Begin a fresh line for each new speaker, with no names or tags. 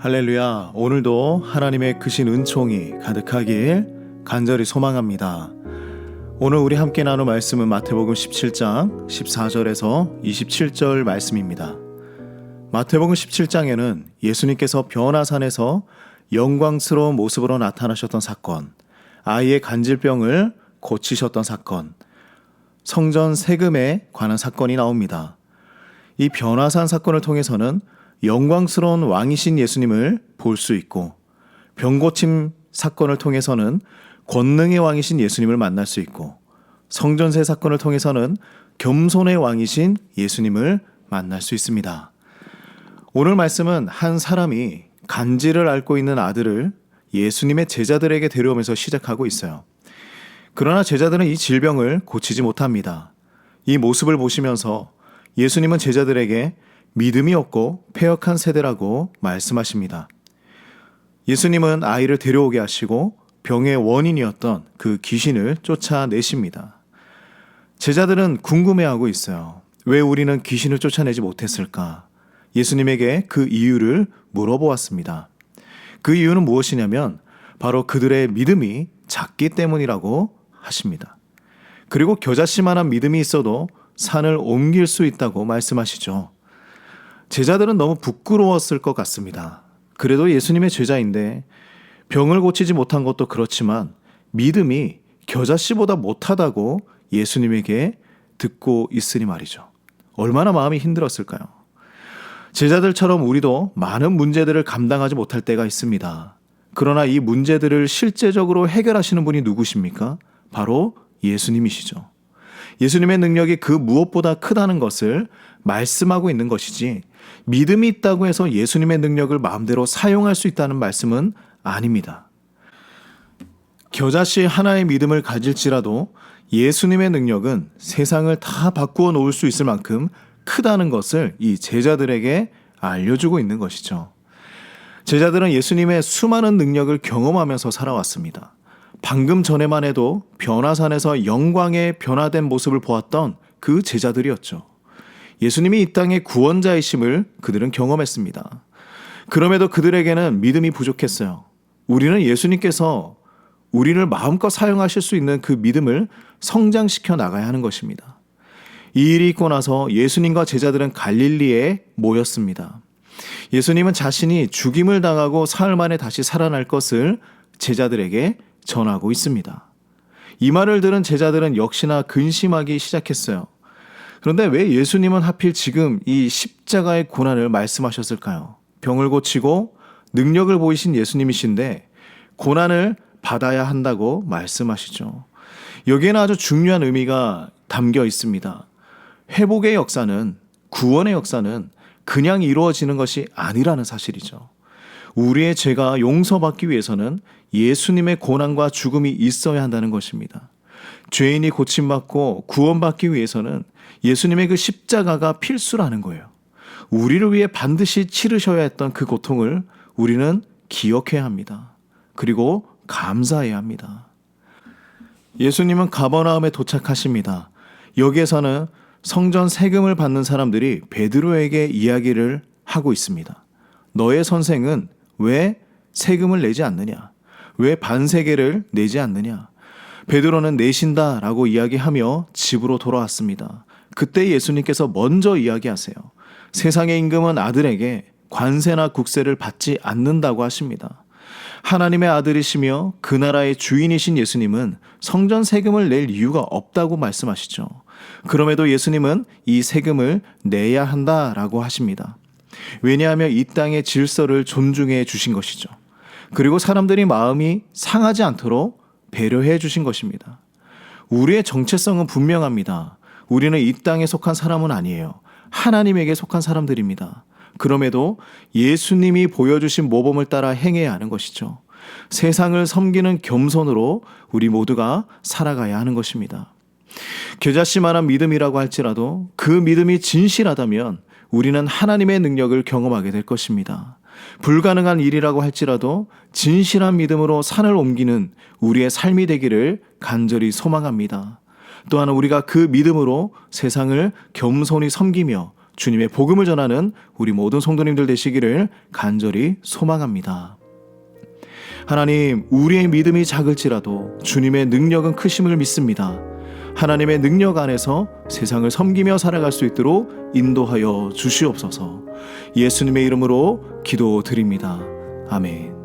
할렐루야. 오늘도 하나님의 크신 은총이 가득하길 간절히 소망합니다. 오늘 우리 함께 나눌 말씀은 마태복음 17장 14절에서 27절 말씀입니다. 마태복음 17장에는 예수님께서 변화산에서 영광스러운 모습으로 나타나셨던 사건, 아이의 간질병을 고치셨던 사건, 성전 세금에 관한 사건이 나옵니다. 이 변화산 사건을 통해서는 영광스러운 왕이신 예수님을 볼 수 있고, 병고침 사건을 통해서는 권능의 왕이신 예수님을 만날 수 있고, 성전세 사건을 통해서는 겸손의 왕이신 예수님을 만날 수 있습니다. 오늘 말씀은 한 사람이 간질을 앓고 있는 아들을 예수님의 제자들에게 데려오면서 시작하고 있어요. 그러나 제자들은 이 질병을 고치지 못합니다. 이 모습을 보시면서 예수님은 제자들에게 믿음이 없고 패역한 세대라고 말씀하십니다. 예수님은 아이를 데려오게 하시고 병의 원인이었던 그 귀신을 쫓아내십니다. 제자들은 궁금해하고 있어요. 왜 우리는 귀신을 쫓아내지 못했을까? 예수님에게 그 이유를 물어보았습니다. 그 이유는 무엇이냐면 바로 그들의 믿음이 작기 때문이라고 하십니다. 그리고 겨자씨만한 믿음이 있어도 산을 옮길 수 있다고 말씀하시죠. 제자들은 너무 부끄러웠을 것 같습니다. 그래도 예수님의 제자인데 병을 고치지 못한 것도 그렇지만 믿음이 겨자씨보다 못하다고 예수님에게 듣고 있으니 말이죠. 얼마나 마음이 힘들었을까요? 제자들처럼 우리도 많은 문제들을 감당하지 못할 때가 있습니다. 그러나 이 문제들을 실제적으로 해결하시는 분이 누구십니까? 바로 예수님이시죠. 예수님의 능력이 그 무엇보다 크다는 것을 말씀하고 있는 것이지, 믿음이 있다고 해서 예수님의 능력을 마음대로 사용할 수 있다는 말씀은 아닙니다. 겨자씨 하나의 믿음을 가질지라도 예수님의 능력은 세상을 다 바꾸어 놓을 수 있을 만큼 크다는 것을 이 제자들에게 알려주고 있는 것이죠. 제자들은 예수님의 수많은 능력을 경험하면서 살아왔습니다. 방금 전에만 해도 변화산에서 영광에 변화된 모습을 보았던 그 제자들이었죠. 예수님이 이 땅의 구원자이심을 그들은 경험했습니다. 그럼에도 그들에게는 믿음이 부족했어요. 우리는 예수님께서 우리를 마음껏 사용하실 수 있는 그 믿음을 성장시켜 나가야 하는 것입니다. 이 일이 있고 나서 예수님과 제자들은 갈릴리에 모였습니다. 예수님은 자신이 죽임을 당하고 사흘 만에 다시 살아날 것을 제자들에게 전하고 있습니다. 이 말을 들은 제자들은 역시나 근심하기 시작했어요. 그런데 왜 예수님은 하필 지금 이 십자가의 고난을 말씀하셨을까요? 병을 고치고 능력을 보이신 예수님이신데 고난을 받아야 한다고 말씀하시죠. 여기에는 아주 중요한 의미가 담겨 있습니다. 회복의 역사는, 구원의 역사는 그냥 이루어지는 것이 아니라는 사실이죠. 우리의 죄가 용서받기 위해서는 예수님의 고난과 죽음이 있어야 한다는 것입니다. 죄인이 고침받고 구원받기 위해서는 예수님의 그 십자가가 필수라는 거예요. 우리를 위해 반드시 치르셔야 했던 그 고통을 우리는 기억해야 합니다. 그리고 감사해야 합니다. 예수님은 가버나움에 도착하십니다. 여기에서는 성전 세금을 받는 사람들이 베드로에게 이야기를 하고 있습니다. 너의 선생은 왜 세금을 내지 않느냐? 왜 반세계를 내지 않느냐? 베드로는 내신다라고 이야기하며 집으로 돌아왔습니다. 그때 예수님께서 먼저 이야기하세요. 세상의 임금은 아들에게 관세나 국세를 받지 않는다고 하십니다. 하나님의 아들이시며 그 나라의 주인이신 예수님은 성전 세금을 낼 이유가 없다고 말씀하시죠. 그럼에도 예수님은 이 세금을 내야 한다라고 하십니다. 왜냐하면 이 땅의 질서를 존중해 주신 것이죠. 그리고 사람들이 마음이 상하지 않도록 배려해 주신 것입니다. 우리의 정체성은 분명합니다. 우리는 이 땅에 속한 사람은 아니에요. 하나님에게 속한 사람들입니다. 그럼에도 예수님이 보여주신 모범을 따라 행해야 하는 것이죠. 세상을 섬기는 겸손으로 우리 모두가 살아가야 하는 것입니다. 겨자씨만한 믿음이라고 할지라도 그 믿음이 진실하다면 우리는 하나님의 능력을 경험하게 될 것입니다. 불가능한 일이라고 할지라도 진실한 믿음으로 산을 옮기는 우리의 삶이 되기를 간절히 소망합니다. 또한 우리가 그 믿음으로 세상을 겸손히 섬기며 주님의 복음을 전하는 우리 모든 성도님들 되시기를 간절히 소망합니다. 하나님, 우리의 믿음이 작을지라도 주님의 능력은 크심을 믿습니다. 하나님의 능력 안에서 세상을 섬기며 살아갈 수 있도록 인도하여 주시옵소서. 예수님의 이름으로 기도드립니다. 아멘.